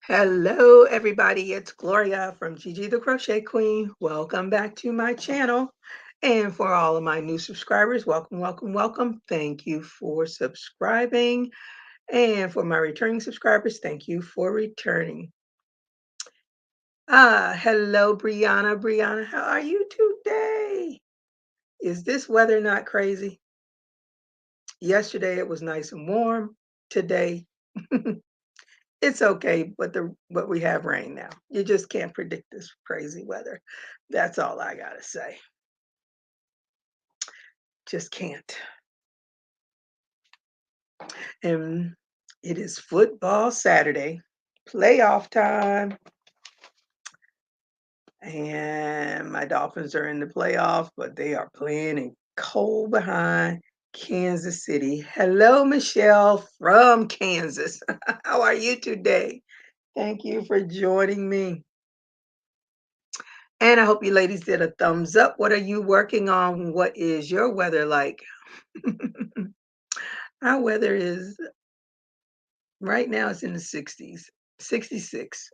Hello, everybody. It's Gloria from Gigi the Crochet Queen. Welcome back to my channel. And for all of my new subscribers, welcome, welcome, welcome. Thank you for subscribing. And for my returning subscribers, thank you for returning. Hello, Brianna. Brianna, how are you today? Is this weather not crazy? Yesterday it was nice and warm. Today it's okay, but we have rain now. You just can't predict this crazy weather. That's all I gotta say. Just can't. And it is football Saturday, playoff time, and my Dolphins are in the playoff, but they are playing in cold behind Kansas City. Hello, Michelle from Kansas. How are you today? Thank you for joining me. And I hope you ladies did a thumbs up. What are you working on? What is your weather like? Our weather is right now it's in the 60s, 66.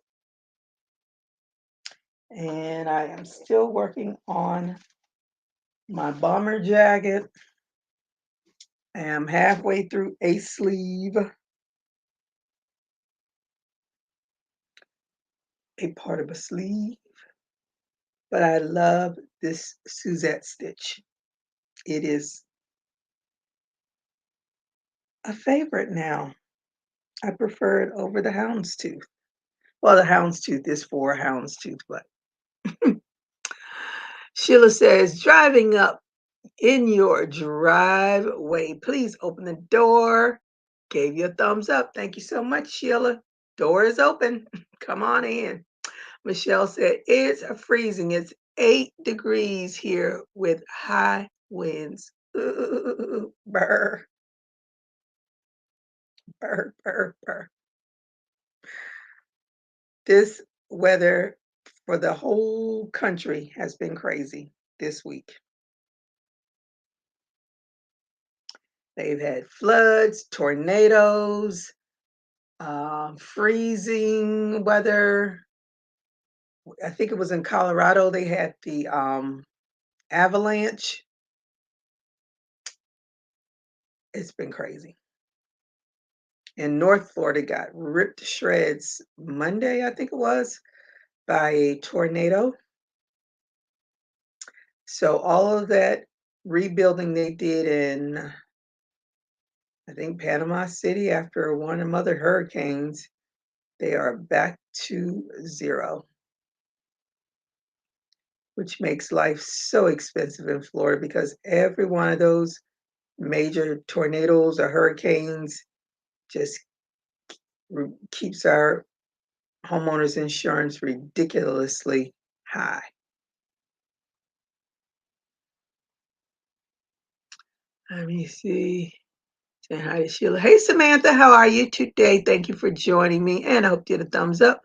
And I am still working on my bomber jacket. I am halfway through a sleeve, a part of a sleeve. But I love this Suzette stitch. It is a favorite now. I prefer it over the houndstooth. Well, the houndstooth is for a houndstooth, but Sheila says, driving up in your driveway. Please open the door. Gave you a thumbs up. Thank you so much, Sheila. Door is open. Come on in. Michelle said, it's freezing. It's 8 degrees here with high winds. Ooh, burr, burr, burr, burr. This weather for the whole country has been crazy this week. They've had floods, tornadoes, freezing weather. I think it was in Colorado. They had the avalanche. It's been crazy. And North Florida got ripped to shreds Monday, I think it was, by a tornado. So all of that rebuilding they did in, I think, Panama City after one of mother hurricanes, they are back to zero, which makes life so expensive in Florida because every one of those major tornadoes or hurricanes just keeps our homeowners insurance ridiculously high. Let me see. Say hi to Sheila. Hey, Samantha, how are you today? Thank you for joining me, and I hope you get a thumbs up.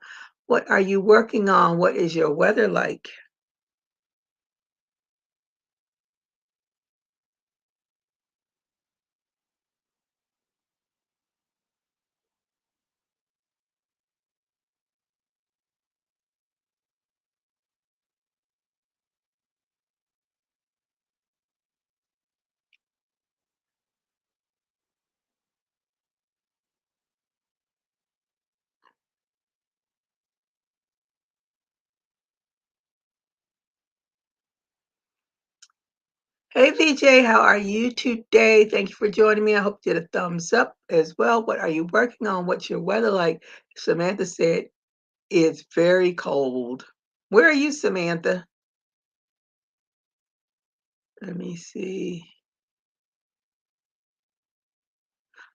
What are you working on? What is your weather like? Hey, VJ, how are you today? Thank you for joining me. I hope you get a thumbs up as well. What are you working on? What's your weather like? Samantha said it's very cold. Where are you, Samantha? Let me see.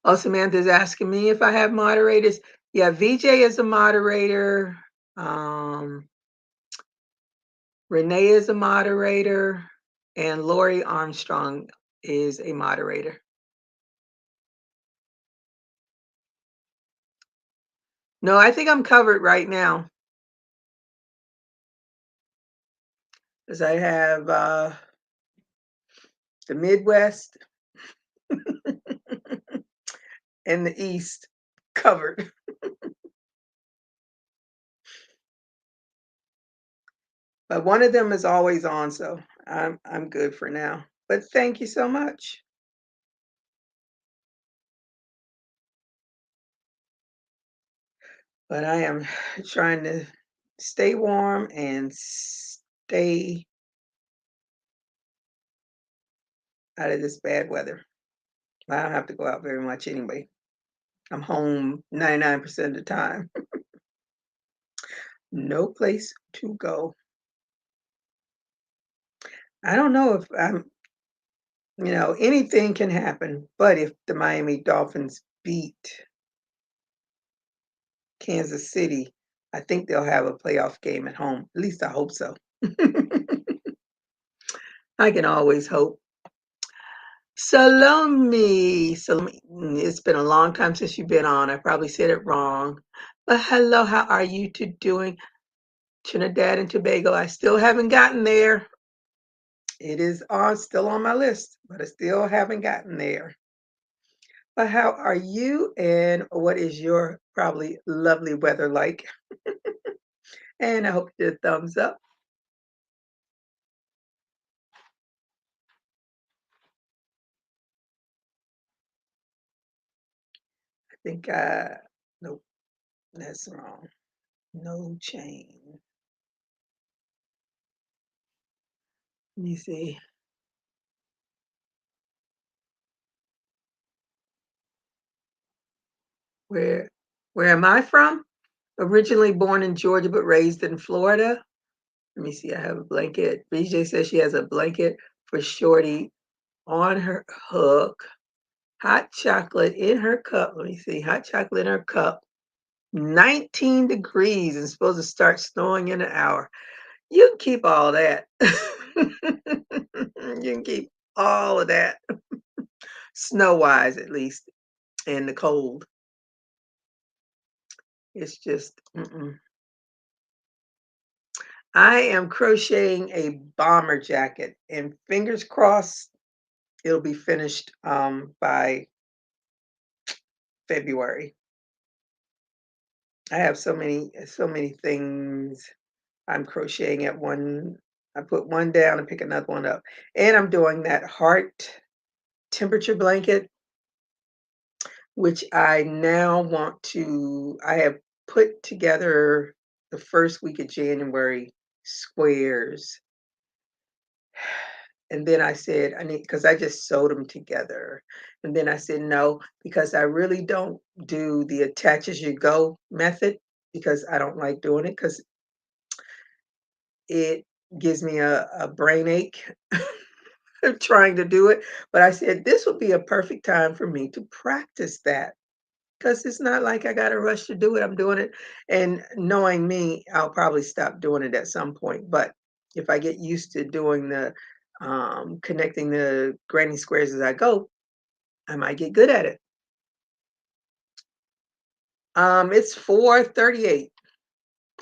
Oh, Samantha's asking me if I have moderators. Yeah, VJ is a moderator. Um, Renee is a moderator. And Lori Armstrong is a moderator. No, I think I'm covered right now because I have the Midwest and the East covered. But one of them is always on, so I'm good for now. But thank you so much. But I am trying to stay warm and stay out of this bad weather. I don't have to go out very much anyway. I'm home 99% of the time. No place to go. I don't know if anything can happen, but if the Miami Dolphins beat Kansas City, I think they'll have a playoff game at home. At least I hope so. I can always hope. Salome, Salome, it's been a long time since you've been on. I probably said it wrong. But hello, how are you two doing? Trinidad and Tobago, I still haven't gotten there. It is still on my list, but I still haven't gotten there. But how are you and what is your probably lovely weather like? And I hope you did a thumbs up. I think nope, that's wrong. No chain. Let me see. Where where am I from? Originally born in Georgia but raised in Florida. Let me see. I have a blanket. BJ says she has a blanket for Shorty on her hook. Hot chocolate in her cup. Let me see. Hot chocolate in her cup. 19 degrees and supposed to start snowing in an hour. You can keep all that. You can keep all of that, snow wise at least, and the cold. It's just, mm-mm. I am crocheting a bomber jacket, and fingers crossed it'll be finished by February. I have so many things I'm crocheting at one. I put one down and pick another one up, and I'm doing that heart temperature blanket, which I now want to. I have put together the first week of January squares. And then I said, I need, because I just sewed them together. And then I said, no, because I really don't do the attach as you go method because I don't like doing it because it gives me a brain ache trying to do it. But I said, this would be a perfect time for me to practice that because it's not like I got to rush to do it. I'm doing it. And knowing me, I'll probably stop doing it at some point. But if I get used to doing the connecting the granny squares as I go, I might get good at it. It's 4:38.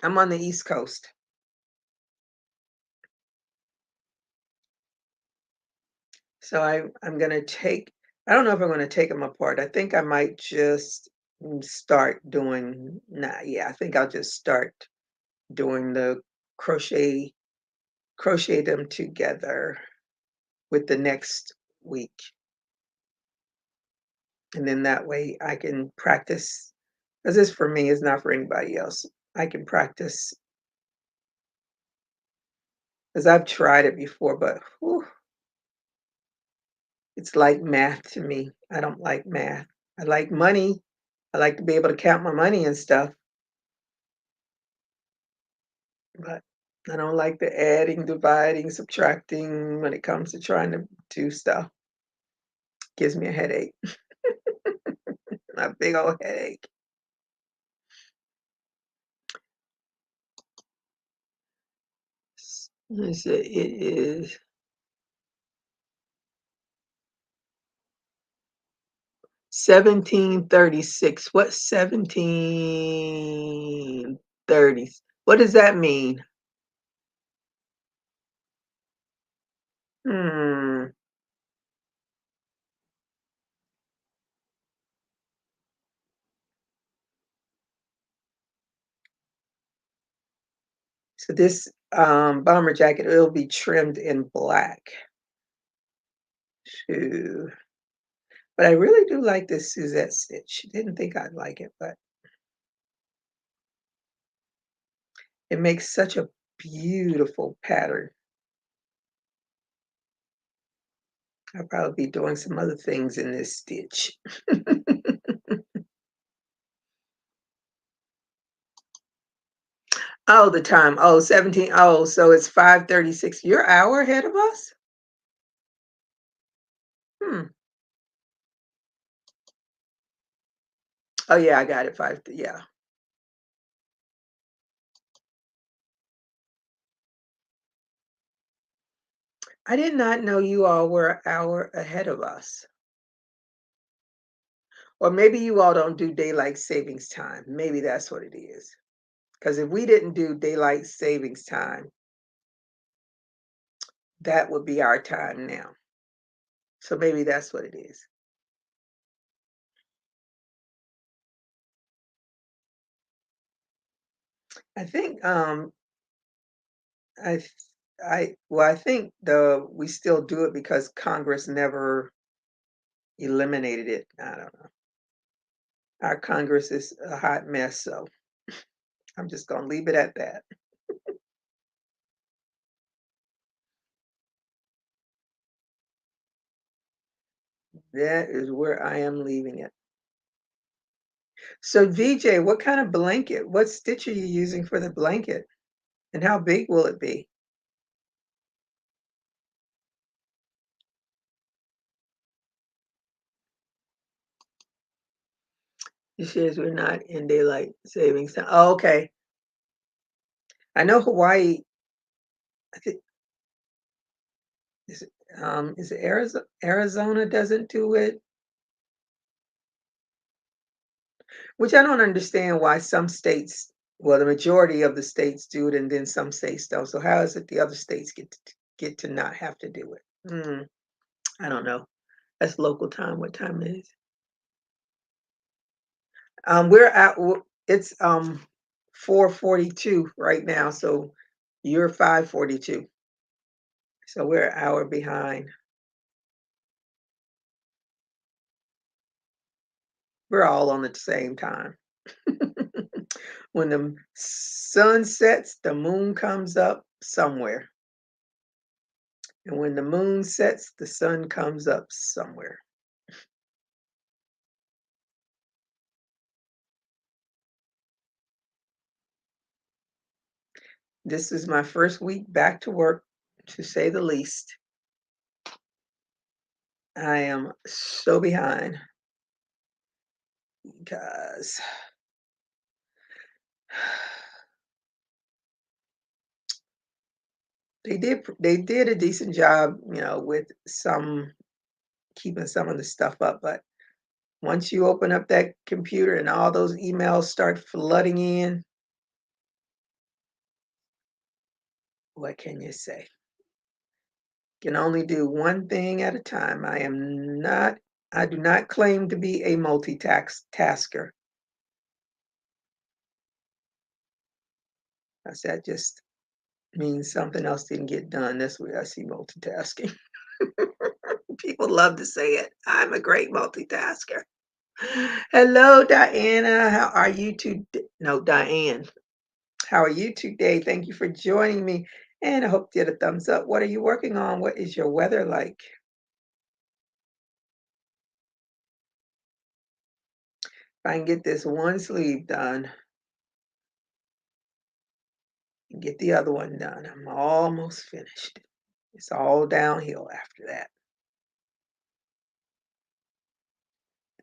I'm on the East Coast. So I'm gonna take I don't know if I'm gonna take them apart. I think I might just start doing nah, yeah, I think I'll just start doing the crochet crochet them together with the next week. And then that way I can practice because this for me is not for anybody else. I can practice because I've tried it before, but whew, it's like math to me. I don't like math. I like money. I like to be able to count my money and stuff, but I don't like the adding, dividing, subtracting when it comes to trying to do stuff. Gives me a headache, a big old headache. Let me see. It is 1736. What 1730? What does that mean? Hmm. So this bomber jacket, it'll be trimmed in black too. But I really do like this Suzette stitch. Didn't think I'd like it, but it makes such a beautiful pattern. I'll probably be doing some other things in this stitch. Oh, the time. Oh, 17. Oh, so it's 5:36. You're an hour ahead of us? Hmm. Oh yeah, I got it. Yeah. I did not know you all were an hour ahead of us. Or maybe you all don't do daylight savings time. Maybe that's what it is. Because if we didn't do daylight savings time, that would be our time now. So maybe that's what it is. I think I th- I think the we still do it because Congress never eliminated it. I don't know. Our Congress is a hot mess, so I'm just gonna leave it at that. That is where I am leaving it. So VJ, what kind of blanket? What stitch are you using for the blanket? And how big will it be? This says we're not in daylight savings time. Oh, okay. I know Hawaii, I think is it Arizona doesn't do it, which I don't understand why some states, well, the majority of the states do it and then some states don't. So how is it the other states get to not have to do it? I don't know. That's local time. What time it is? We're at it's 4:42 right now, so you're 5:42. So we're an hour behind. We're all on the same time. When the sun sets, the moon comes up somewhere. And when the moon sets, the sun comes up somewhere. This is my first week back to work, to say the least. I am so behind because they did a decent job, with some keeping some of the stuff up, but once you open up that computer and all those emails start flooding in, what can you say? Can only do one thing at a time. I do not claim to be a tasker. That just means something else didn't get done. That's where I see multitasking. People love to say it. I'm a great multitasker. Hello, Diana. How are you today? No, Diane. How are you today? Thank you for joining me. And I hope you get a thumbs up. What are you working on? What is your weather like? If I can get this one sleeve done and get the other one done, I'm almost finished. It's all downhill after that.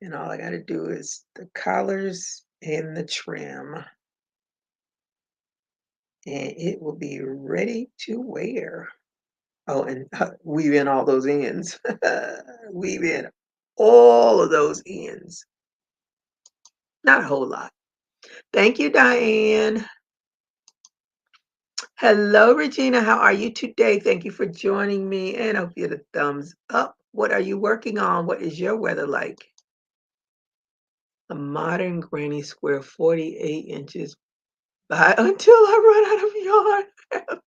And all I got to do is the collars and the trim, and it will be ready to wear. Oh, and weave in all those ends. Weave in all of those ends. Not a whole lot. Thank you, Diane. Hello, Regina. How are you today? Thank you for joining me, and I hope you get a thumbs up. What are you working on? What is your weather like? A modern granny square, 48 inches. Buy until I run out of yarn.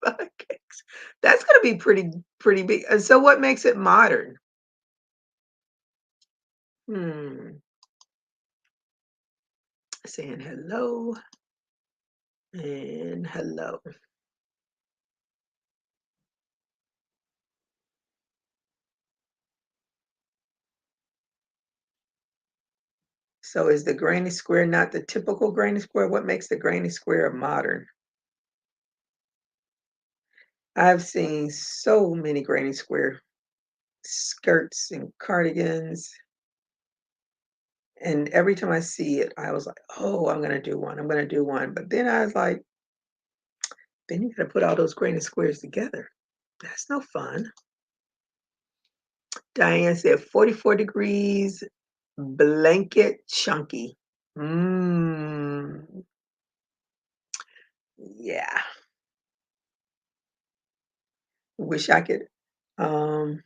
Buy cakes. That's gonna be pretty big. And so what makes it modern? Hmm. Saying hello and hello. So is the granny square not the typical granny square? What makes the granny square modern? I've seen so many granny square skirts and cardigans, and every time I see it, I was like, "Oh, I'm gonna do one. I'm gonna do one." But then I was like, "Then you gotta put all those granny squares together. That's no fun." Diane said 44 degrees, blanket chunky. Mmm. Yeah. Wish I could um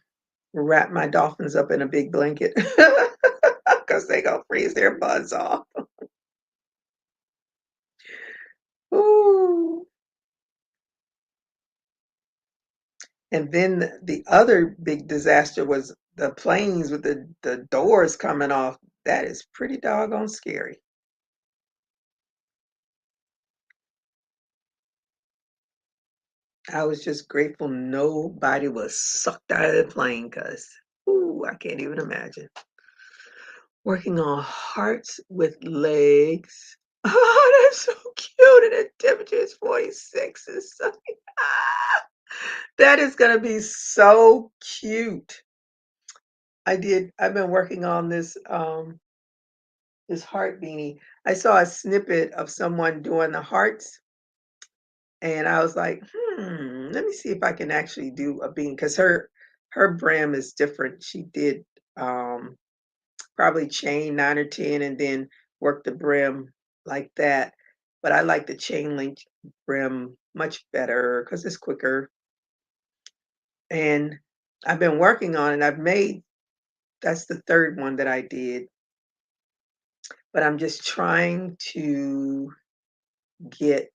wrap my dolphins up in a big blanket because they gonna freeze their butts off. Ooh. And then the other big disaster was the planes with the doors coming off. That is pretty doggone scary. I was just grateful nobody was sucked out of the plane because, ooh, I can't even imagine. Working on hearts with legs. Oh, that's so cute. And the temperature is 46 and sunny. Ah, that is gonna be so cute. I've been working on this heart beanie. I saw a snippet of someone doing the hearts, and I was like, let me see if I can actually do a bean because her brim is different. She did um probably chain 9 or 10 and then work the brim like that. But I like the chain link brim much better because it's quicker. And I've been working on it. I've made that's the third one that I did, but I'm just trying to get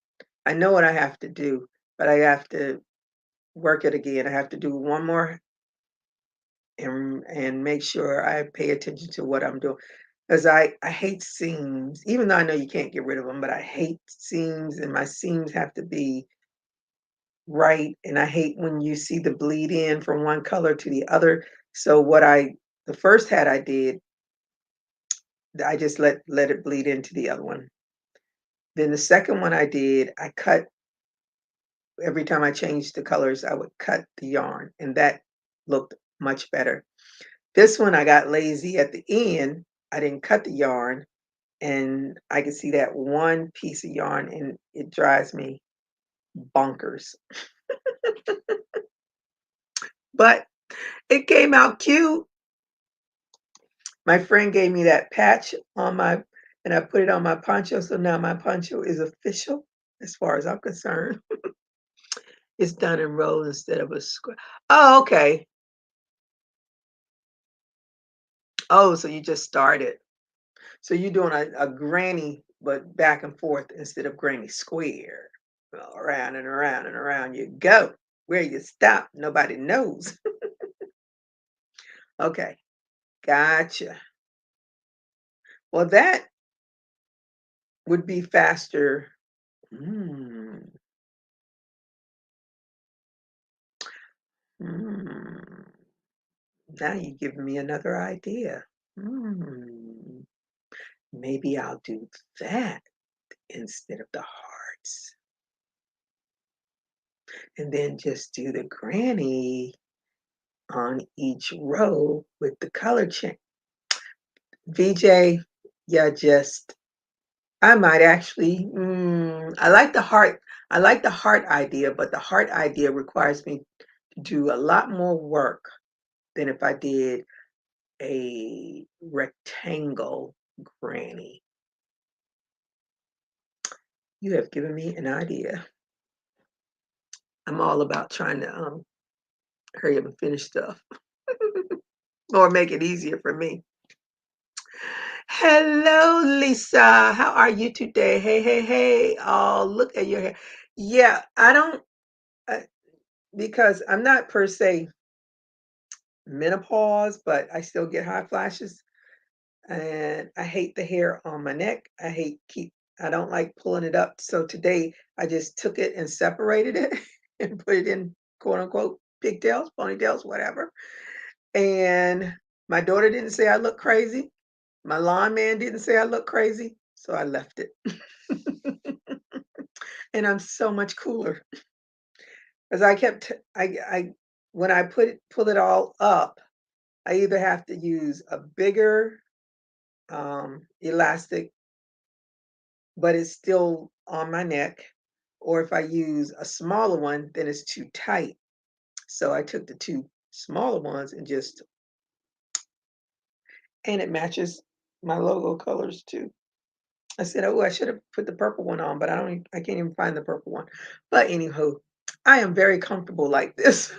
I know what I have to do, but I have to work it again. I have to do one more and make sure I pay attention to what I'm doing. Because I hate seams, even though I know you can't get rid of them, but I hate seams and my seams have to be right. And I hate when you see the bleed in from one color to the other. So the first hat I did, I just let it bleed into the other one. Then the second one I did, I cut every time I changed the colors, I would cut the yarn, and that looked much better. This one, I got lazy at the end. I didn't cut the yarn, and I could see that one piece of yarn, and it drives me bonkers. But it came out cute. My friend gave me that patch and I put it on my poncho, so now my poncho is official as far as I'm concerned. It's done in rows instead of a square. Oh, okay. Oh, so you just started. So you're doing a granny, but back and forth instead of granny square. Well, around and around and around you go. Where you stop, nobody knows. Okay, gotcha. Well, that would be faster. Mm, mm. Now you give me another idea. Mm, maybe I'll do that instead of the hearts. And then just do the granny on each row with the color change. VJ, yeah, just I might actually. I like the heart idea, but the heart idea requires me to do a lot more work than if I did a rectangle granny. You have given me an idea. I'm all about trying to hurry up and finish stuff or make it easier for me. Hello, Lisa. How are you today? Hey, hey, hey. Oh, look at your hair. Yeah, I don't, uh, because I'm not per se menopause, but I still get hot flashes. And I hate the hair on my neck. I don't like pulling it up. So today I just took it and separated it and put it in quote unquote pigtails, ponytails, whatever. And my daughter didn't say I look crazy. My lawn man didn't say I look crazy. So I left it. And I'm so much cooler because I when I pull it all up, I either have to use a bigger elastic, but it's still on my neck, or if I use a smaller one, then it's too tight. So I took the two smaller ones and just and it matches my logo colors too. I said, oh, I should have put the purple one on, but I can't even find the purple one. But anywho, I am very comfortable like this.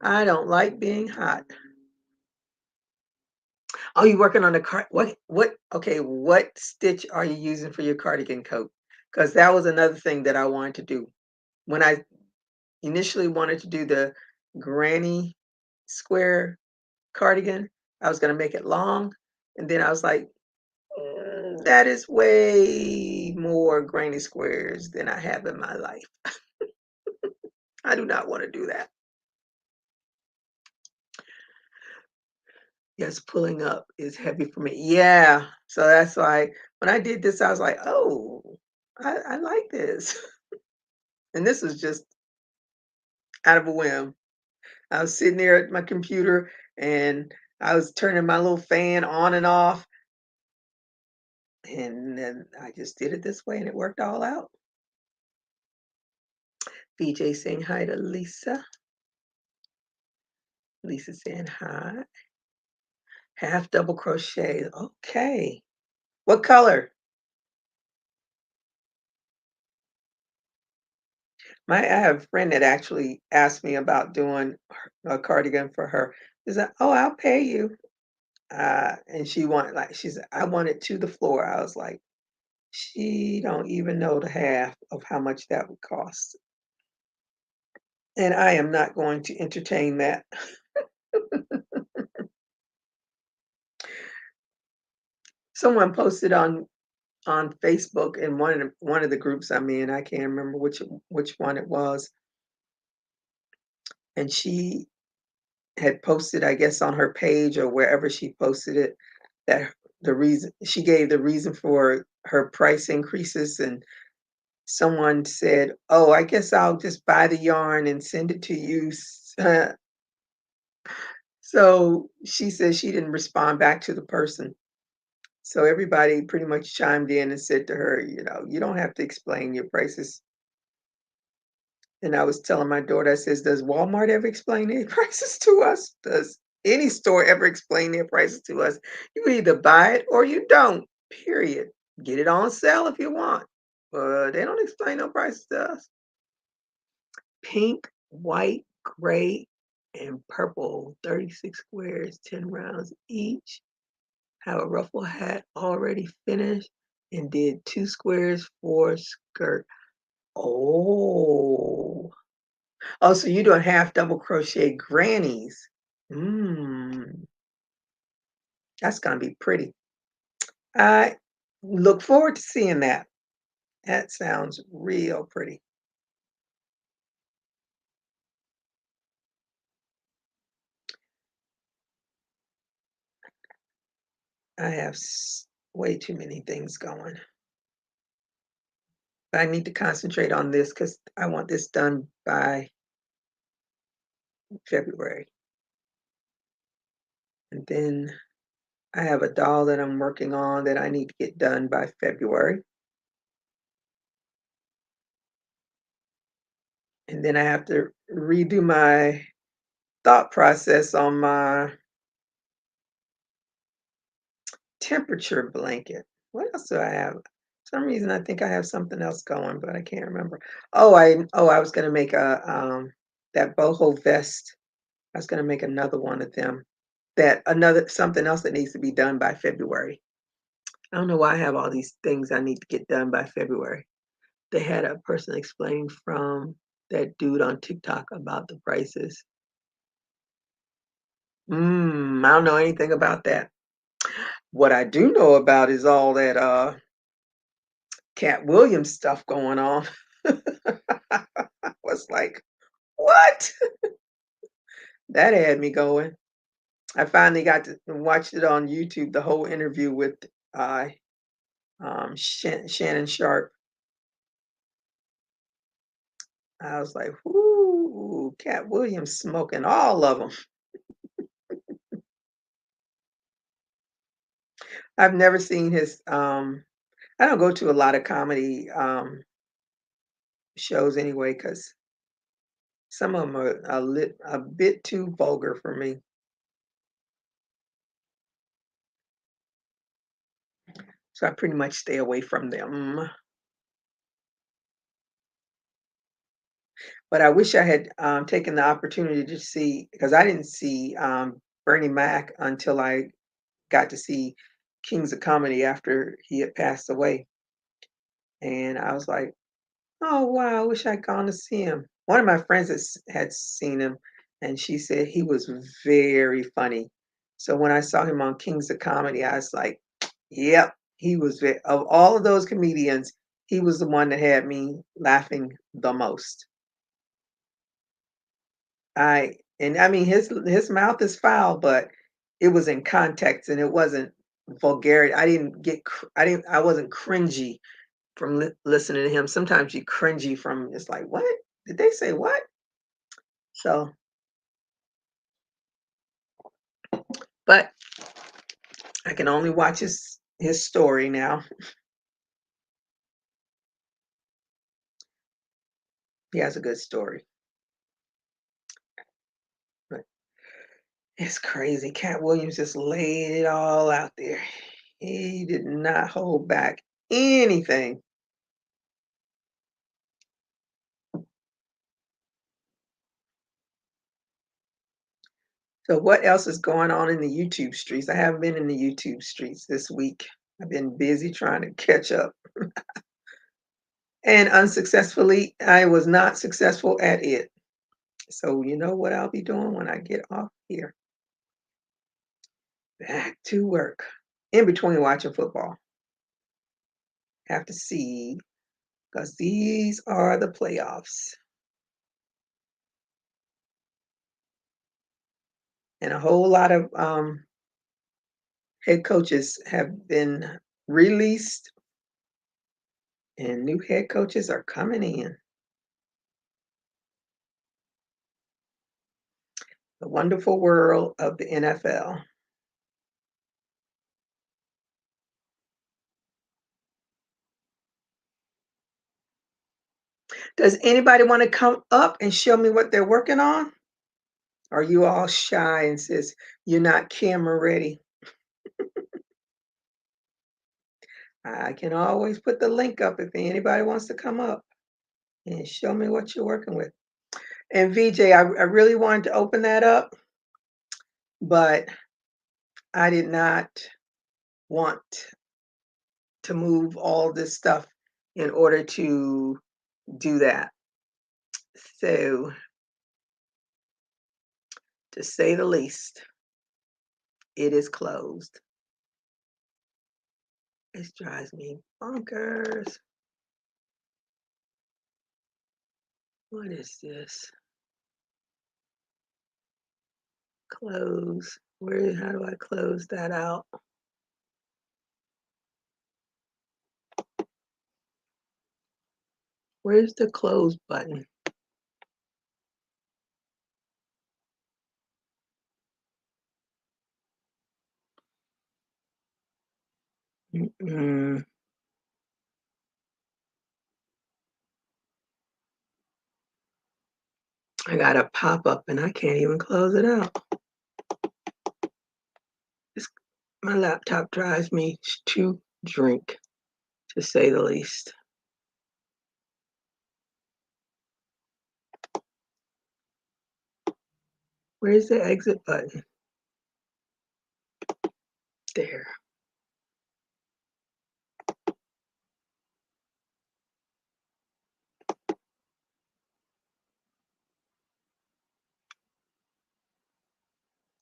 I don't like being hot. Oh, you working on the okay, what stitch are you using for your cardigan coat? Because that was another thing that I wanted to do. When I initially wanted to do the granny square cardigan, I was gonna make it long, and then I was like, that is way more granny squares than I have in my life. I do not wanna do that. Yes, pulling up is heavy for me. Yeah, so that's why when I did this, I was like, "Oh, I like this." And this was just out of a whim. I was sitting there at my computer, and I was turning my little fan on and off, and then I just did it this way, and it worked all out. VJ saying hi to Lisa. Lisa saying hi. Half double crochet. Okay. What color? I have a friend that actually asked me about doing a cardigan for her. She said, "Oh, I'll pay you." And she wanted she said, "I want it to the floor." I was like, "She don't even know the half of how much that would cost." And I am not going to entertain that. Someone posted on Facebook in one of the groups I'm in. I can't remember which one it was, and she had posted, I guess, on her page or wherever she posted it, that the reason she gave the reason for her price increases, and someone said, "Oh, I guess I'll just buy the yarn and send it to you." So she said she didn't respond back to the person. So everybody pretty much chimed in and said to her, you don't have to explain your prices. And I was telling my daughter, I says, does Walmart ever explain their prices to us? Does any store ever explain their prices to us? You either buy it or you don't, period. Get it on sale if you want. But they don't explain no prices to us. Pink, white, gray, and purple, 36 squares, 10 rounds each. Have a ruffle hat already finished and did 2 squares for skirt. Oh. Oh, so you doing half double crochet grannies. Mm, that's gonna be pretty. I look forward to seeing that. That sounds real pretty. I have way too many things going. But I need to concentrate on this because I want this done by February. And then I have a doll that I'm working on that I need to get done by February. And then I have to redo my thought process on my temperature blanket. What else do I have? For some reason I think I have something else going, but I can't remember. I was gonna make a that boho vest. I was gonna make another one of them that another something else that needs to be done by February. I don't know why I have all these things I need to get done by February. They had a person explaining from that dude on TikTok about the prices. I don't know anything about that. What I do know about is all that Cat Williams stuff going on. I was like, what? That had me going. I finally got to watch it on YouTube, the whole interview with uh, Shannon Sharp. I was like, "Ooh, Cat Williams smoking all of them." I've never seen his. I don't go to a lot of comedy shows anyway because some of them are a bit too vulgar for me. So I pretty much stay away from them. But I wish I had taken the opportunity to see because I didn't see Bernie Mac until I got to see Kings of Comedy after he had passed away, and I was like, "Oh, wow, I wish I'd gone to see him." One of my friends had seen him, and she said he was very funny. So when I saw him on Kings of Comedy, I was like, "Yep, he was of all of those comedians, he was the one that had me laughing the most." I mean, his mouth is foul, but it was in context and it wasn't vulgarity. I wasn't cringy from listening to him. Sometimes you cringy from it's like, what did they say? What? So, but I can only watch his story now. He has a good story, but it's crazy. Cat Williams just laid it all out there. He did not hold back anything. So what else is going on in the YouTube streets? I haven't been in the YouTube streets this week. I've been busy trying to catch up. And unsuccessfully, I was not successful at it. So you know what I'll be doing when I get off here? Back to work. In between watching football. Have to see because these are the playoffs. And a whole lot of head coaches have been released and new head coaches are coming in. The wonderful world of the NFL. Does anybody want to come up and show me what they're working on? Are you all shy and says you're not camera ready? I can always put the link up if anybody wants to come up and show me what you're working with. And VJ, I really wanted to open that up, but I did not want to move all this stuff in order to do that. So, to say the least, it is closed. It drives me bonkers. What is this? Close. Where how do I close that out? Where's the close button? Mm-mm. I got a pop-up and I can't even close it out. This, my laptop drives me to drink, to say the least. Where's the exit button? There.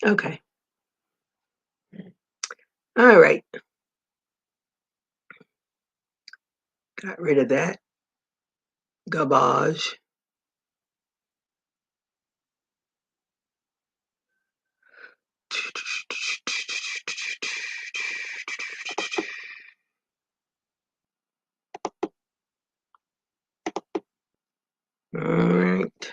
Okay. All right. Got rid of that garbage. All right.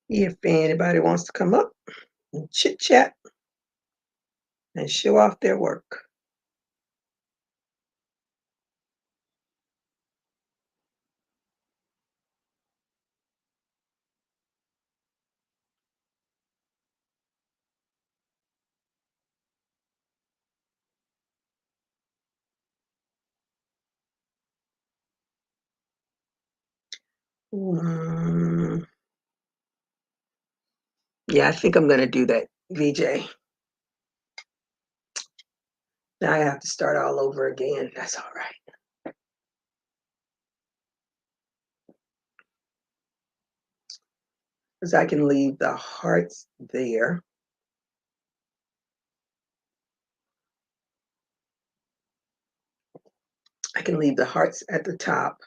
If anybody wants to come up and chit chat and show off their work. Mm, yeah, I think I'm going to do that, VJ. Now I have to start all over again. That's all right. Because I can leave the hearts there. I can leave the hearts at the top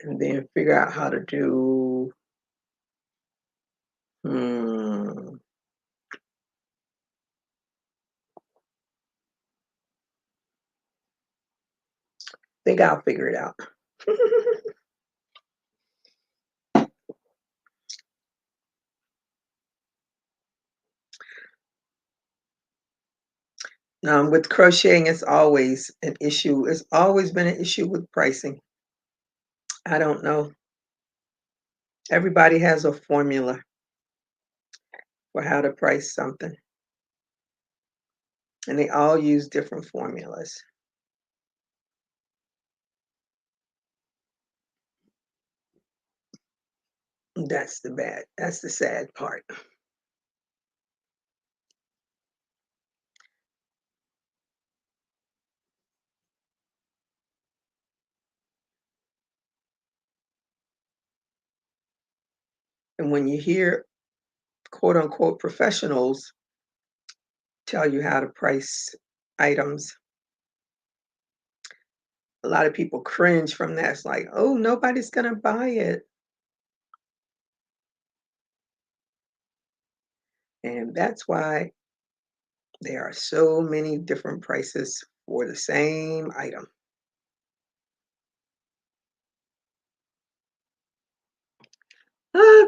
and then figure out how to do. Hmm, think I'll figure it out. With crocheting, it's always an issue. It's always been an issue with pricing. I don't know. Everybody has a formula for how to price something, and they all use different formulas. That's the sad part. And when you hear quote unquote professionals tell you how to price items, a lot of people cringe from that. It's like, oh, nobody's gonna buy it. And that's why there are so many different prices for the same item.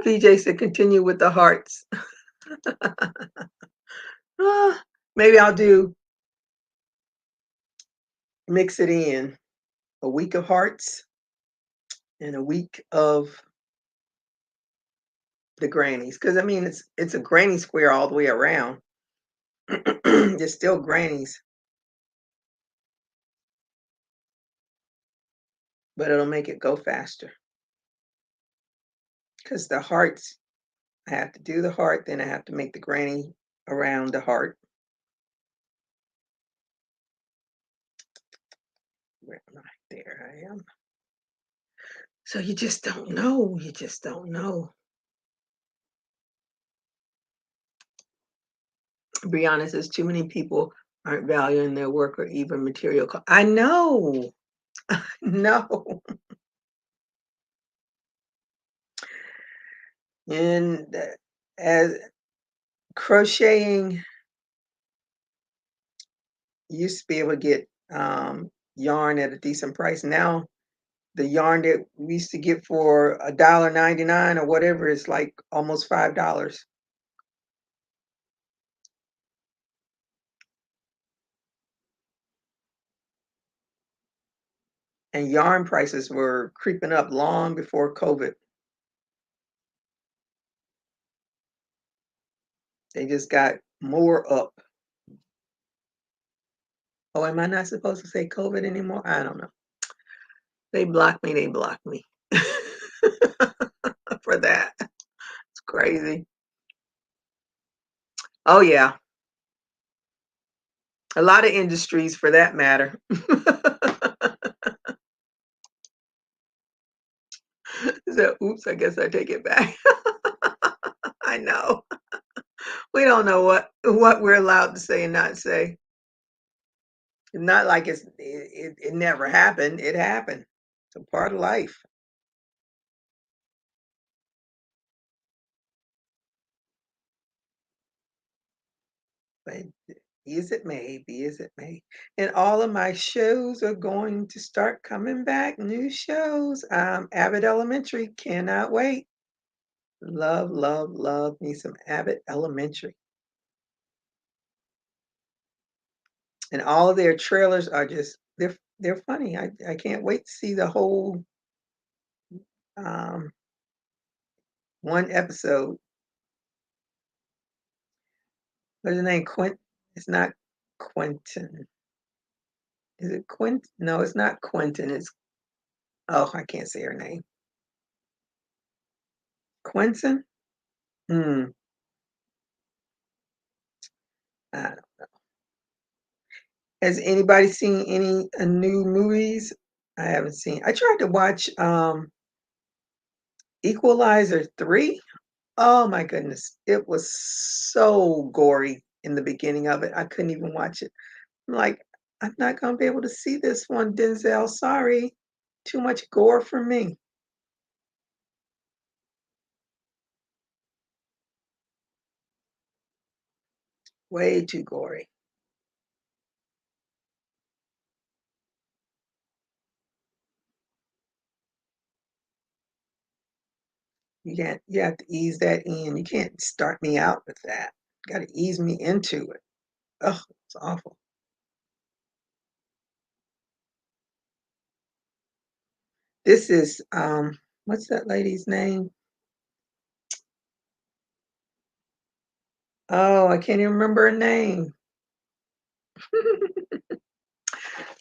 VJ said continue with the hearts. Ah, maybe I'll do mix it in a week of hearts and a week of the grannies. Because I mean it's a granny square all the way around. There's still grannies, but it'll make it go faster. Because the hearts, I have to do the heart, then I have to make the granny around the heart. Where am I? There I am. So you just don't know. You just don't know. To be honest, there's too many people aren't valuing their work or even material. I know. No. And as crocheting used to be able to get yarn at a decent price. Now the yarn that we used to get for $1.99 or whatever is like almost $5. And yarn prices were creeping up long before COVID. They just got more up. Oh, am I not supposed to say COVID anymore? I don't know. They blocked me. They blocked me. for that. It's crazy. Oh, yeah. A lot of industries for that matter. So, oops, I guess I take it back. I know. We don't know what we're allowed to say and not say. Not like it never happened. It happened. It's a part of life. But be as it may, be as it may. And all of my shows are going to start coming back. New shows. Abbott Elementary. Cannot wait. Love, love, love me some Abbott Elementary. And all of their trailers are just they're funny. I can't wait to see the whole um one episode. What's his name? It's not Quentin. Is it Quint? No, it's not Quentin. It's oh, I can't say her name. Quentin? Hmm. Uh, has anybody seen any new movies? I haven't seen. I tried to watch Equalizer 3. Oh my goodness. It was so gory in the beginning of it. I couldn't even watch it. I'm like, I'm not gonna be able to see this one, Denzel. Sorry. Too much gore for me. Way too gory. You have to ease that in. You can't start me out with that. You gotta ease me into it. Oh, it's awful. This is what's that lady's name? Oh, I can't even remember her name.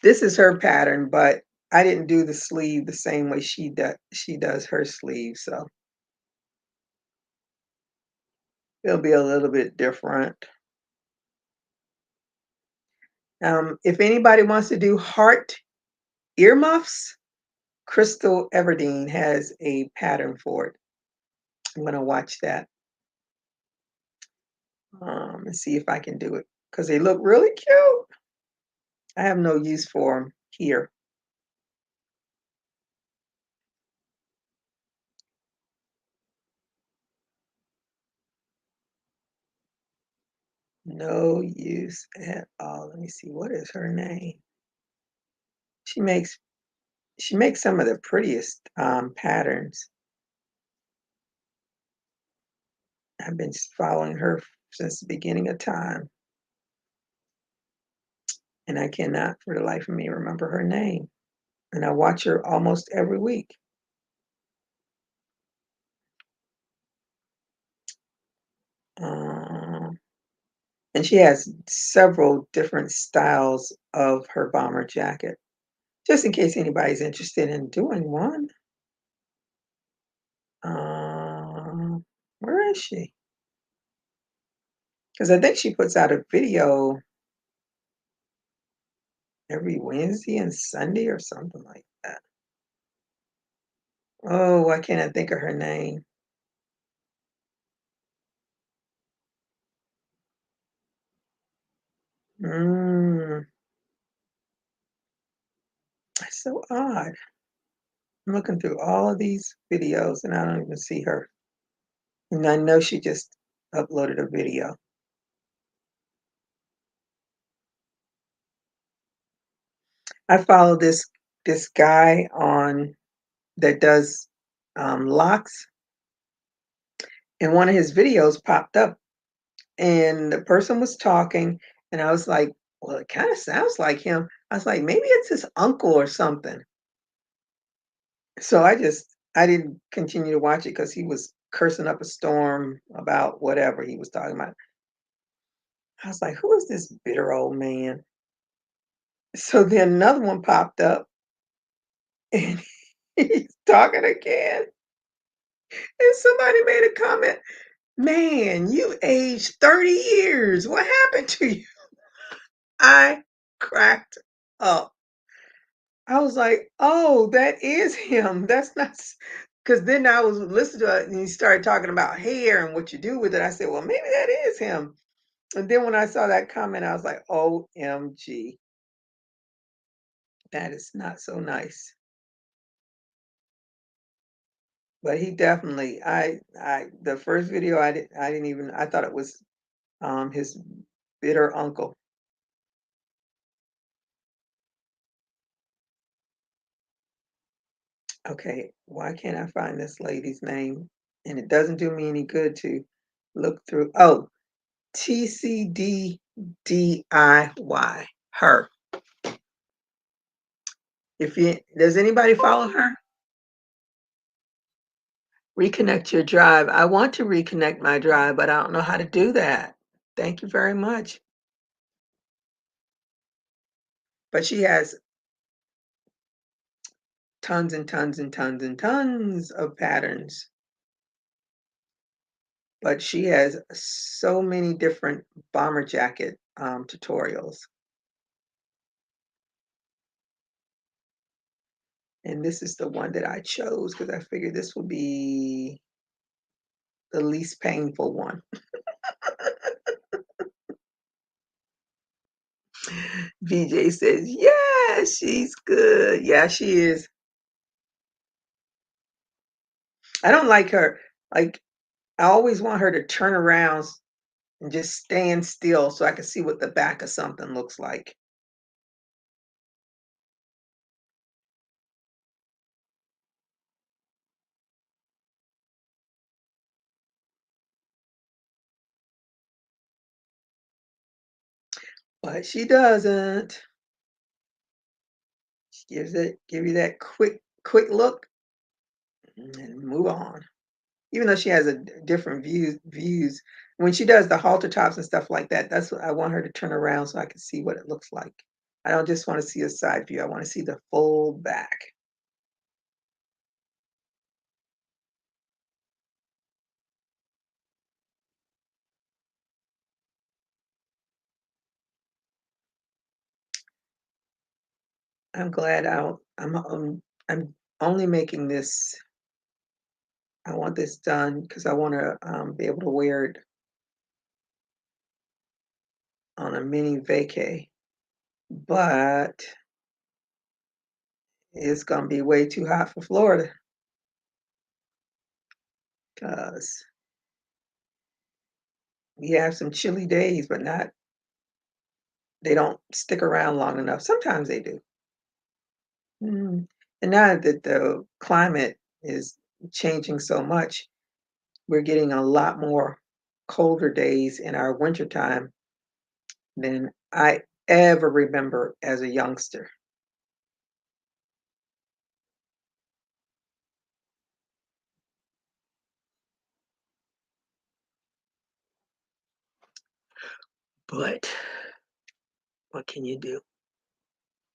This is her pattern, but I didn't do the sleeve the same way she does her sleeve, so it'll be a little bit different. If anybody wants to do heart earmuffs, Crystal Everdeen has a pattern for it. I'm gonna watch that and see if I can do it because they look really cute. I have no use for them here. No use at all. Let me see. What is her name? She makes she makes some of the prettiest patterns. I've been following her since the beginning of time, and I cannot for the life of me remember her name. And I watch her almost every week. Um, and she has several different styles of her bomber jacket. Just in case anybody's interested in doing one. Um, where is she? Because I think she puts out a video every Wednesday and Sunday or something like that. Oh, why can't I think of her name? Mm, that's so odd. I'm looking through all of these videos and I don't even see her. And I know she just uploaded a video. I follow this guy on that does locks, and one of his videos popped up, and the person was talking, and I was like, "Well, it kind of sounds like him." I was like, "Maybe it's his uncle or something." So I didn't continue to watch it because he was cursing up a storm about whatever he was talking about. I was like, "Who is this bitter old man?" So then another one popped up, and he's talking again. And somebody made a comment, "Man, you aged 30 years. What happened to you?" I cracked up. I was like, "Oh, that is him. That's not." Because then I was listening to it and he started talking about hair and what you do with it. I said, "Well, maybe that is him." And then when I saw that comment, I was like, "OMG, that is not so nice." But he definitely, the first video I didn't even, I thought it was his bitter uncle. Okay, why can't I find this lady's name? And it doesn't do me any good to look through. Oh, TCDDIY, her. If you does anybody follow her? Reconnect your drive. I want to reconnect my drive, but I don't know how to do that. Thank you very much. But she has tons and tons and tons and tons of patterns. But she has so many different bomber jacket tutorials. And this is the one that I chose because I figured this would be the least painful one. VJ says, "Yeah, she's good." Yeah, she is. I don't like her. Like, I always want her to turn around and just stand still so I can see what the back of something looks like. But she doesn't. She give you that quick look and move on. Even though she has a different views. When she does the halter tops and stuff like that, that's what I want her to turn around so I can see what it looks like. I don't just want to see a side view. I want to see the full back. I'm glad I'm only making this. I want this done because I want to be able to wear it on a mini vacay. But it's gonna be way too hot for Florida because we have some chilly days, but not. They don't stick around long enough. Sometimes they do. Mm. And now that the climate is changing so much, we're getting a lot more colder days in our wintertime than I ever remember as a youngster. But what can you do?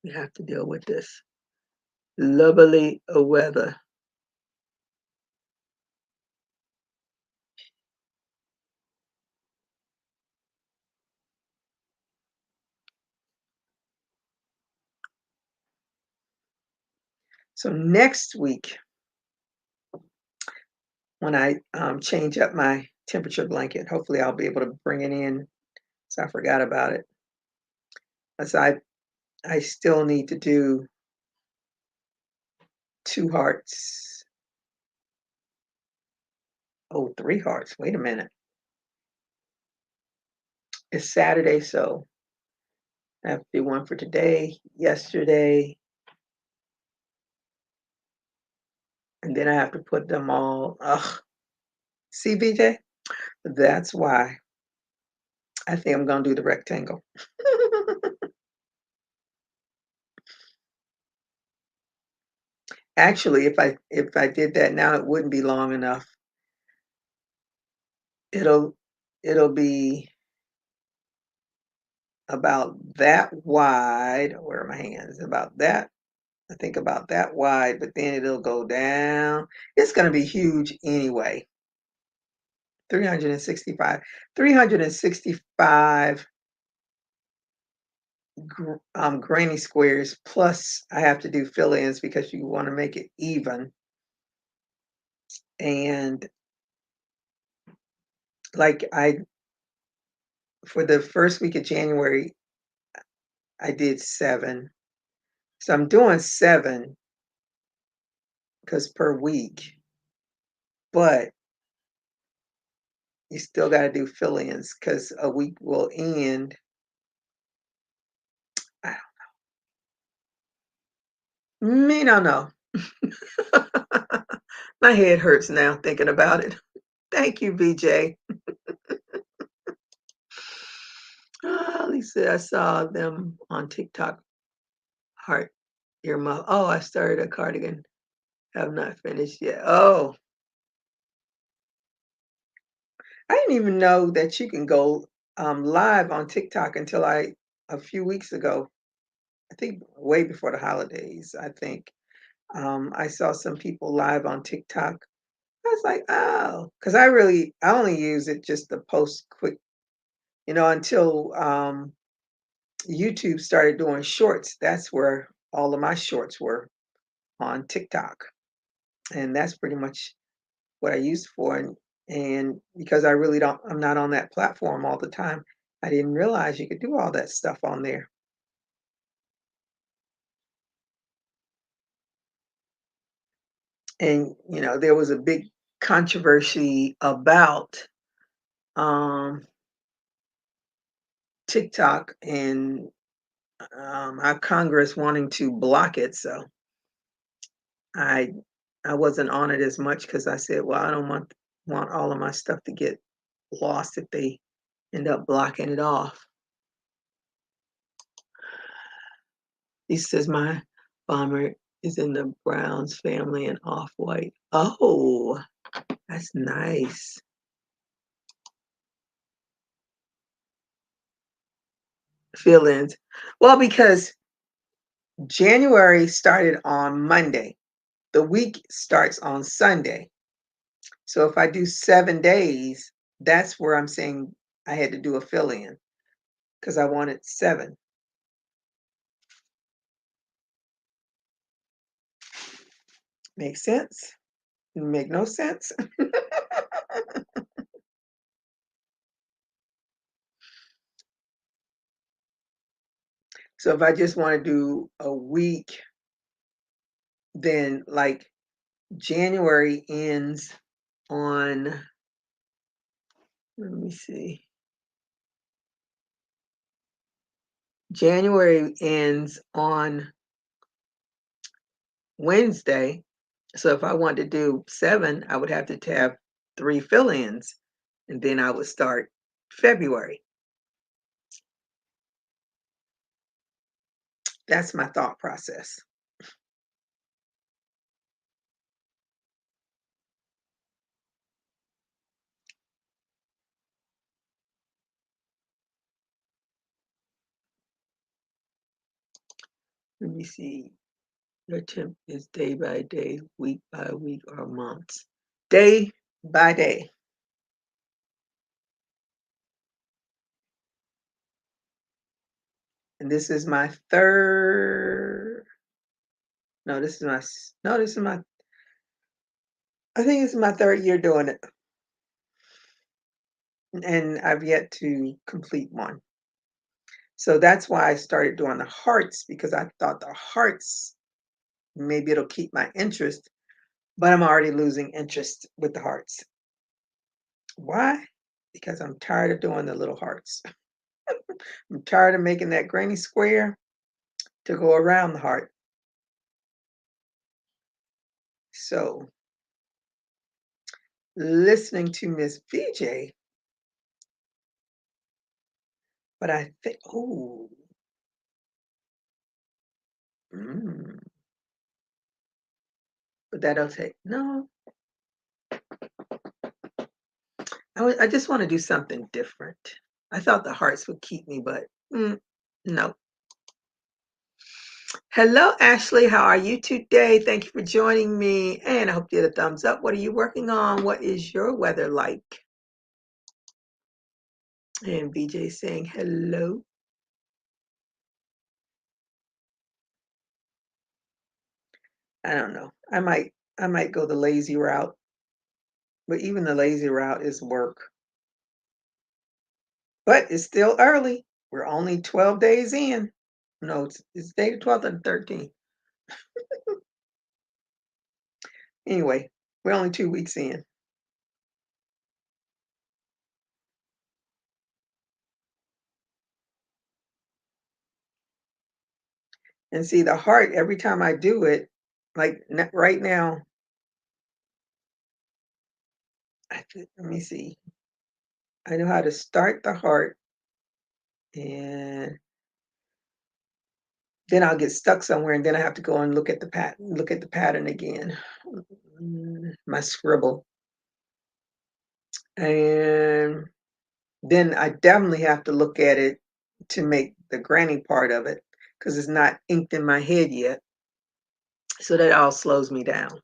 We have to deal with this lovely weather. So next week, when I change up my temperature blanket, hopefully I'll be able to bring it in. So I forgot about it. So I still need to do two hearts. Oh, three hearts. Wait a minute. It's Saturday, so I have to do one for today, yesterday, and then I have to put them all. Ugh. See, BJ? That's why I think I'm gonna do the rectangle. Actually, if I did that now, it wouldn't be long enough. It'll it'll be about that wide. Where are my hands? About that I think about that wide, but then it'll go down. It's gonna be huge anyway. 365. 365 granny squares, plus I have to do fill-ins because you wanna make it even. And, like, I for the first week of January, I did 7. So I'm doing 7 because per week, but you still gotta do fill-ins because a week will end. I Me don't know. My head hurts now thinking about it. Thank you, BJ. Lisa, I saw them on TikTok. Heart earmuff. Oh, I started a cardigan. Have not finished yet. Oh, I didn't even know that you can go live on TikTok until a few weeks ago. I think way before the holidays. I think I saw some people live on TikTok. I was like, oh, because I only use it just to post quick, until YouTube started doing shorts. That's where all of my shorts were on TikTok. And that's pretty much what I use for. And because I'm not on that platform all the time, I didn't realize you could do all that stuff on there. And, there was a big controversy about um, TikTok and our Congress wanting to block it. So I I wasn't on it as much because I said, well, I don't want all of my stuff to get lost if they end up blocking it off. He says my bomber is in the Browns family and off-white. Oh, that's nice. Feelings. Well, because January started on Monday. The week starts on Sunday. So if I do 7 days, that's where I'm saying I had to do a fill-in because I wanted 7. Make sense? Make no sense? So if I just want to do a week, then like January ends on, let me see, January ends on Wednesday. So if I wanted to do 7, I would have to have 3 fill-ins, and then I would start February. That's my thought process. Let me see. Your temp is day by day, week by week, or months. Day by day. And this is my third. No, this is my. No, this is my. I think this is my third year doing it, and I've yet to complete one. So that's why I started doing the hearts because I thought the hearts maybe it'll keep my interest, but I'm already losing interest with the hearts. Why? Because I'm tired of doing the little hearts. I'm tired of making that granny square to go around the heart. So listening to Miss VJ, but I think, oh, mm, but that'll take, no, I just want to do something different. I thought the hearts would keep me, but no. Hello, Ashley. How are you today? Thank you for joining me. And I hope you get a thumbs up. What are you working on? What is your weather like? And BJ saying hello. I don't know. I might go the lazy route, but even the lazy route is work. But it's still early. We're only 12 days in. No, it's day 12th and 13th. Anyway, we're only 2 weeks in. And see the heart every time I do it, like right now, let me see. I know how to start the heart and then I'll get stuck somewhere and then I have to go and look at the pattern again. My scribble. And then I definitely have to look at it to make the granny part of it because it's not inked in my head yet. So that all slows me down.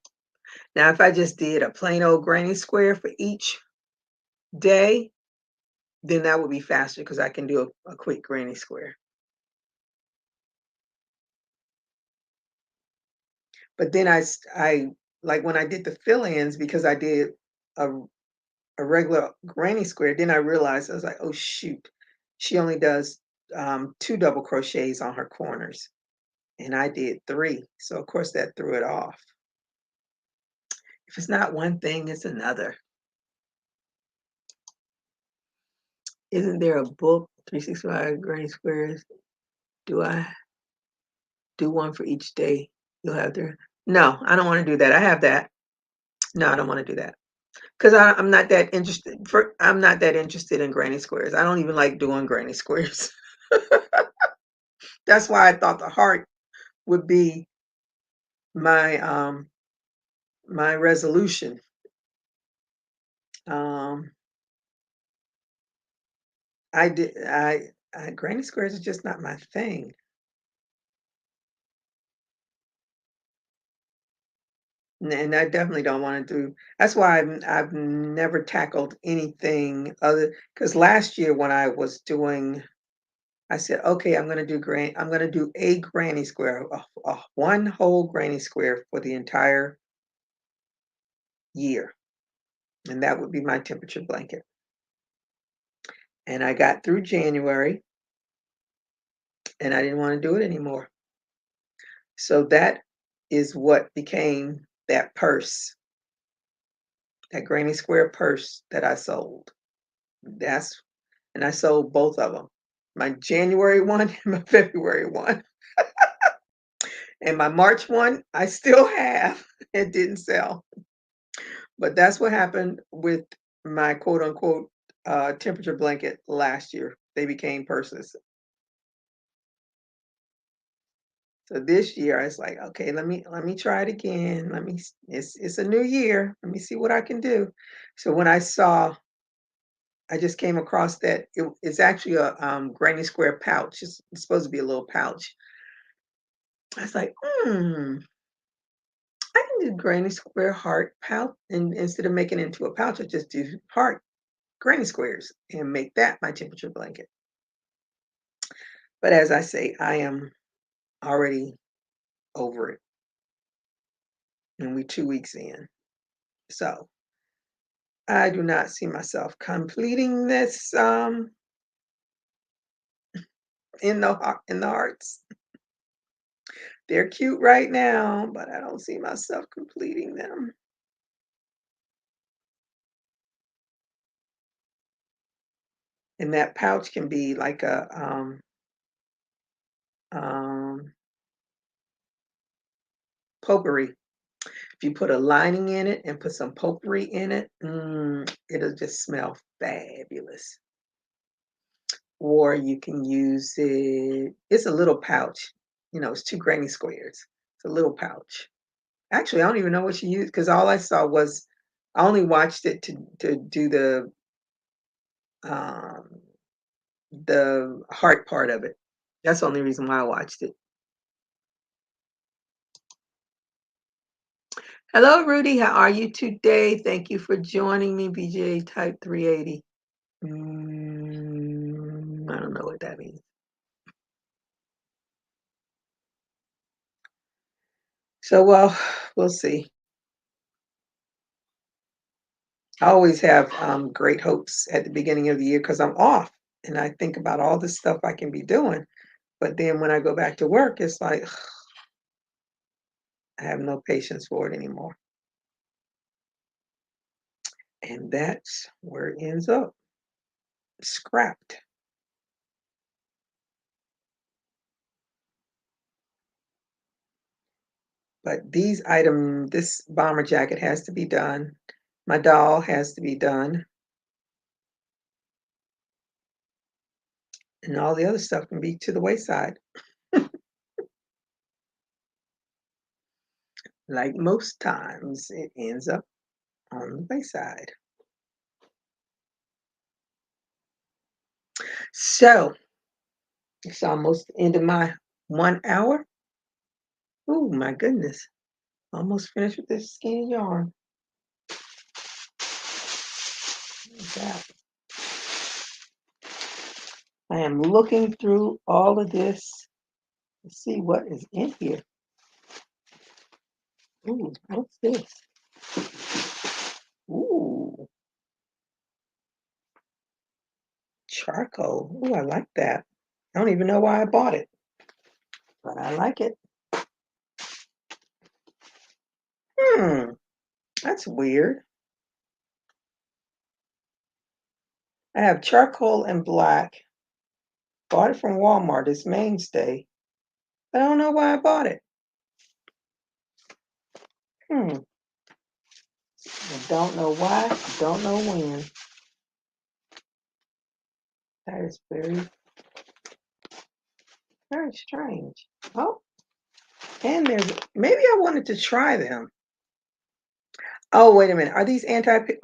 Now, if I just did a plain old granny square for each day, then that would be faster because I can do a quick granny square. But then I like when I did the fill-ins because I did a, a regular granny square, then I realized I was like, oh shoot, she only does two double crochets on her corners. And I did three. So of course that threw it off. If it's not one thing, it's another. Isn't there a book, 365 Granny Squares? Do I do one for each day? You'll have there. No, I don't want to do that. I have that. No, I don't want to do that. Because I'm not that interested. I'm not that interested in granny squares. I don't even like doing granny squares. That's why I thought the heart would be my my resolution. Um, I did. Granny squares is just not my thing. And I definitely don't want to do. That's why I've never tackled anything other. Because last year when I was doing, I said, okay, I'm going to do a granny square, one whole granny square for the entire year, and that would be my temperature blanket. And I got through January, and I didn't want to do it anymore. So that is what became that purse, that granny square purse that I sold. That's and I sold both of them. My January one and my February one. And my March one, I still have. It didn't sell. But that's what happened with my quote unquote temperature blanket last year. They became purses. So this year I was like, okay, let me try it again. It's a new year. Let me see what I can do. So when I just came across that it's actually a granny square pouch. It's supposed to be a little pouch. I was like, I can do granny square heart pouch, and instead of making it into a pouch, I just do heart granny squares and make that my temperature blanket. But as I say, I am already over it, and we 2 weeks in. So I do not see myself completing this in the hearts. They're cute right now, but I don't see myself completing them. And that pouch can be like a um, potpourri. If you put a lining in it and put some potpourri in it, it'll just smell fabulous. Or you can use it. It's a little pouch. It's two granny squares. It's a little pouch. Actually, I don't even know what she used because all I saw was I only watched it to do um, the heart part of it. That's the only reason why I watched it. Hello, Rudy. How are you today? Thank you for joining me, BJ Type 380. I don't know what that means. So, well, we'll see. I always have great hopes at the beginning of the year because I'm off and I think about all the stuff I can be doing. But then when I go back to work, it's like I have no patience for it anymore. And that's where it ends up scrapped. But this bomber jacket has to be done. My doll has to be done. And all the other stuff can be to the wayside, like most times it ends up on the wayside. So it's almost the end of my 1 hour. Oh my goodness. Almost finished with this skein yarn. Look at that. I am looking through all of this to see what is in here. Ooh, what's this? Ooh, charcoal. Ooh, I like that. I don't even know why I bought it, but I like it. Hmm, that's weird. I have charcoal and black. Bought it from Walmart. It's mainstay. I don't know why I bought it. I don't know why. Don't know when. That is very, very strange. Oh, and maybe I wanted to try them. Oh, wait a minute. Are these anti-peel?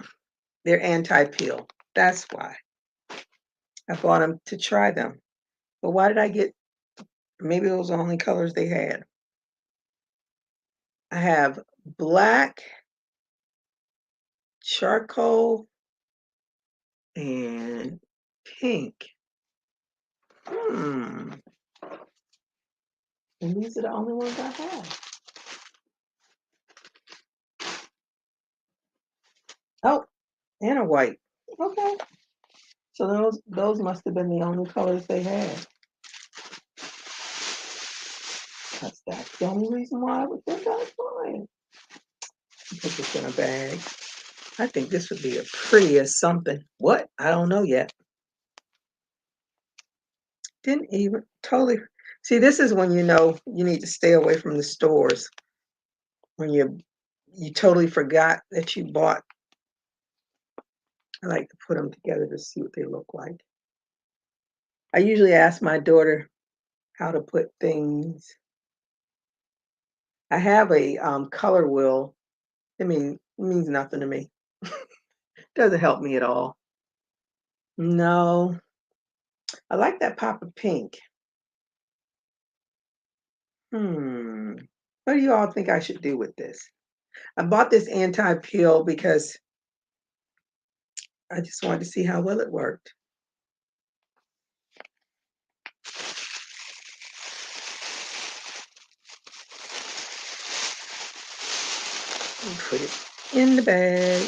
They're anti-peel. That's why I bought them to try them. But why did I get? Maybe those are the only colors they had. I have black, charcoal, and pink. Hmm. And these are the only ones I have. Oh, and a white. Okay. So those must have been the only colors they had. That's the only reason why I would think I was buying. Put this in a bag. I think this would be a pretty as something. What? I don't know yet. Didn't even totally see. This is when you know you need to stay away from the stores when you totally forgot that you bought. I like to put them together to see what they look like. I usually ask my daughter how to put things. I have a color wheel. It means nothing to me. Doesn't help me at all. No, I like that pop of pink. Hmm. What do you all think I should do with this? I bought this anti-peel because I just wanted to see how well it worked. And put it in the bag.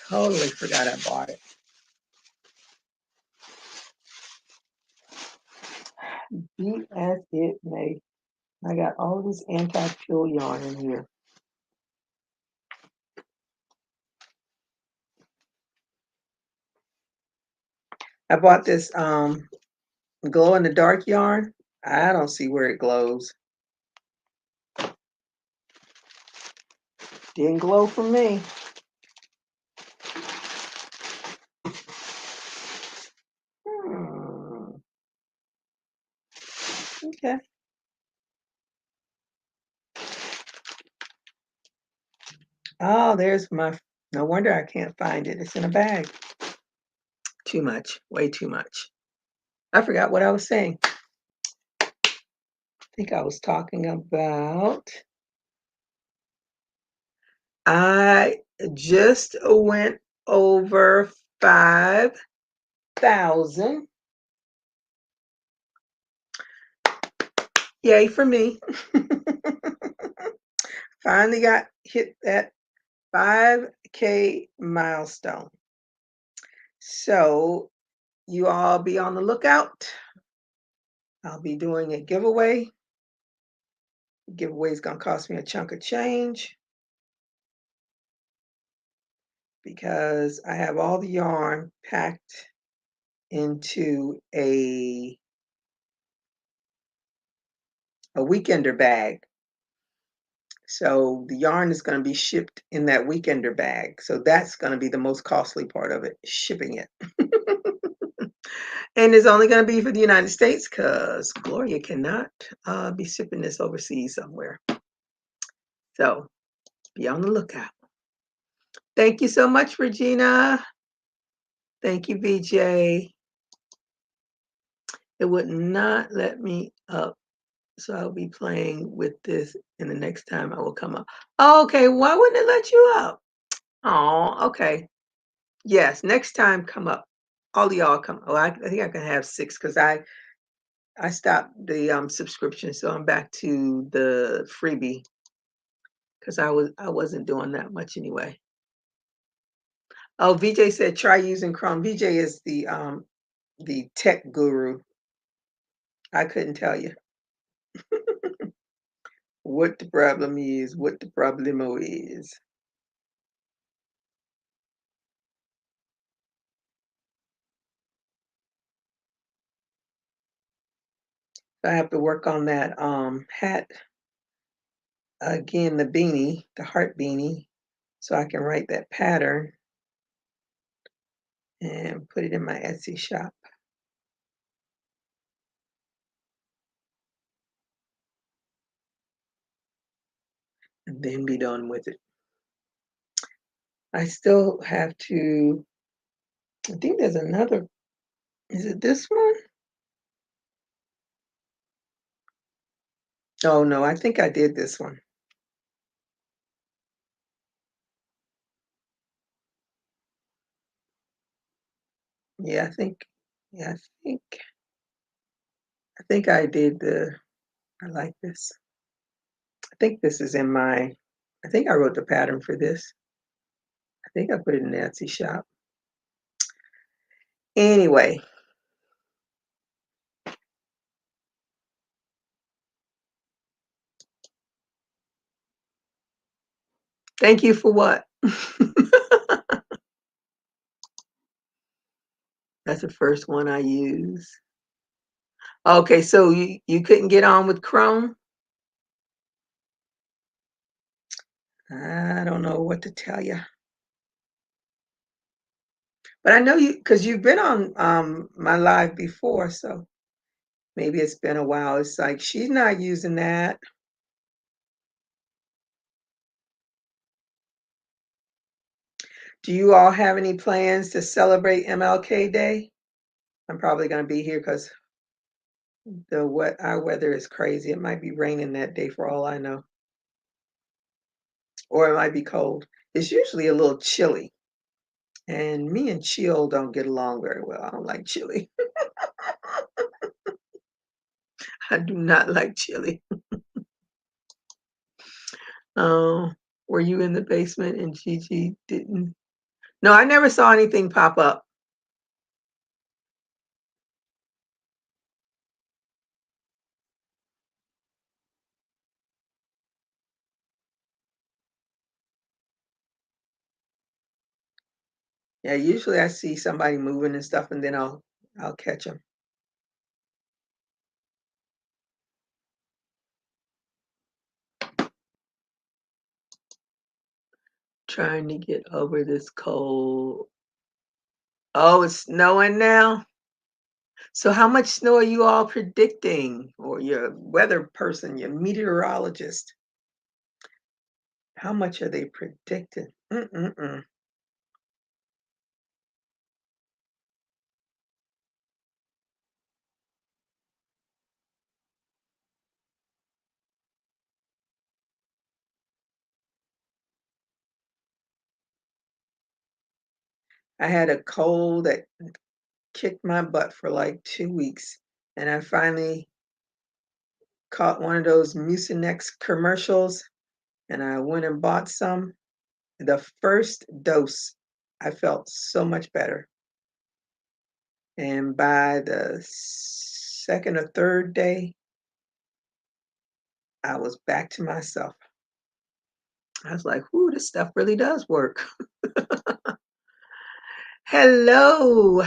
Totally forgot I bought it. Be as it may. I got all this anti-peel yarn in here. I bought this glow in the dark yarn. I don't see where it glows. Didn't glow for me. Hmm. Okay. Oh, there's no wonder I can't find it. It's in a bag. Too much, way too much. I forgot what I was saying. think I was talking about I just went over 5,000. Yay for me. Finally got hit that 5K milestone. So you all be on the lookout. I'll be doing a giveaway. Giveaway is going to cost me a chunk of change because I have all the yarn packed into a weekender bag. So the yarn is going to be shipped in that weekender bag. So that's going to be the most costly part of it, shipping it. And it's only going to be for the United States because Gloria cannot be shipping this overseas somewhere. So be on the lookout. Thank you so much, Regina. Thank you, VJ. It would not let me up. So I'll be playing with this and the next time I will come up. Oh, okay, why wouldn't it let you up? Oh, okay. Yes, next time come up. All of y'all come. Oh, I think I can have 6 because I stopped the subscription, so I'm back to the freebie because I wasn't doing that much anyway. Oh, VJ said try using Chrome. VJ is the tech guru. I couldn't tell you what the problem is, what the problemo is. I have to work on that hat again, the beanie, the heart beanie, so I can write that pattern and put it in my Etsy shop. And then be done with it. I still have to, I think there's another, is it this one? Oh no, I think I did this one. Yeah, yeah, I think I did I like this. I think this is in I think I wrote the pattern for this. I think I put it in the Etsy shop. Anyway, thank you for what? That's the first one I use. Okay, so you couldn't get on with Chrome? I don't know what to tell you. But I know you because you've been on my live before, so maybe it's been a while. It's like she's not using that. Do you all have any plans to celebrate MLK Day? I'm probably going to be here because our weather is crazy. It might be raining that day for all I know, or it might be cold. It's usually a little chilly, and me and chill don't get along very well. I don't like chili. I do not like chili. Oh, were you in the basement and Gigi didn't? No, I never saw anything pop up. Yeah, usually I see somebody moving and stuff, and then I'll catch them. Trying to get over this cold. Oh, it's snowing now. So how much snow are you all predicting, or your weather person, your meteorologist? How much are they predicting? Mm-mm-mm. I had a cold that kicked my butt for like 2 weeks, and I finally caught one of those Mucinex commercials, and I went and bought some. The first dose, I felt so much better, and by the second or third day, I was back to myself. I was like, "Ooh, this stuff really does work." Hello,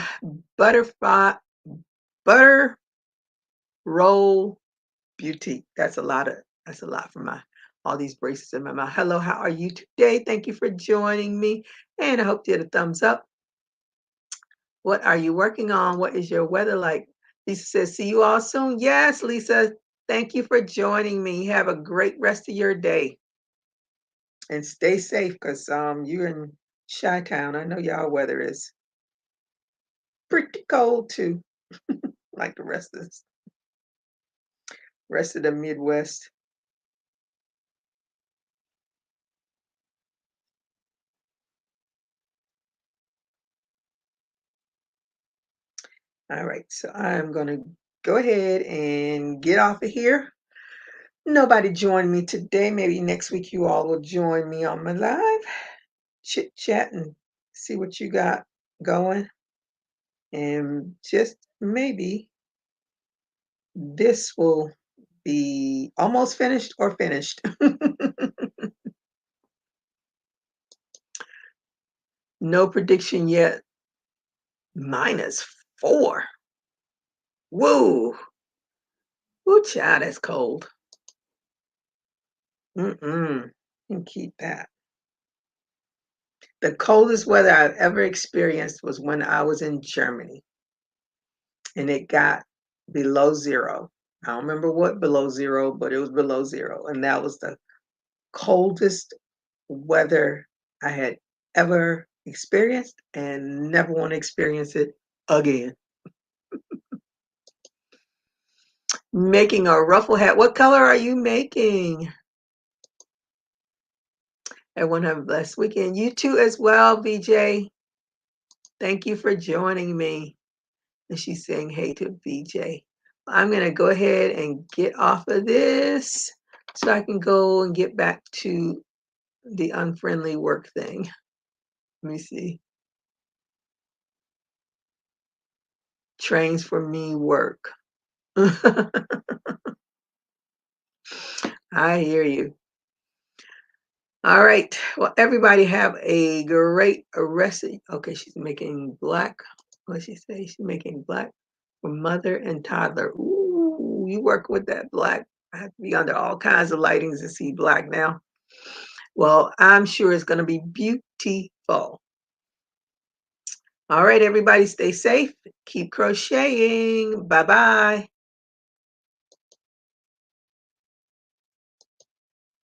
butterfly butter roll beauty. That's a lot for my all these braces in my mouth. Hello, how are you today? Thank you for joining me. And I hope you had a thumbs up. What are you working on? What is your weather like? Lisa says, see you all soon. Yes, Lisa. Thank you for joining me. Have a great rest of your day. And stay safe because you're in Chi-Town. I know y'all weather is pretty cold too, like the rest of the Midwest. All right, so I'm gonna go ahead and get off of here. Nobody joined me today. Maybe next week you all will join me on my live chit chat and see what you got going. And just maybe this will be almost finished or finished. No prediction yet. -4. Whoa. Woo, child, that's cold. Mm-mm. You can keep that. The coldest weather I've ever experienced was when I was in Germany and it got below zero. I don't remember what below zero, but it was below zero. And that was the coldest weather I had ever experienced and never want to experience it again. Making a ruffle hat. What color are you making? Everyone have a blessed weekend. You too as well, VJ. Thank you for joining me. And she's saying hey to VJ. I'm going to go ahead and get off of this so I can go and get back to the unfriendly work thing. Let me see. Trains for me work. I hear you. All right. Well, everybody have a great rest. Okay, she's making black. What she say? She's making black for mother and toddler. Ooh, you work with that black. I have to be under all kinds of lightings to see black now. Well, I'm sure it's going to be beautiful. All right, everybody, stay safe. Keep crocheting. Bye bye.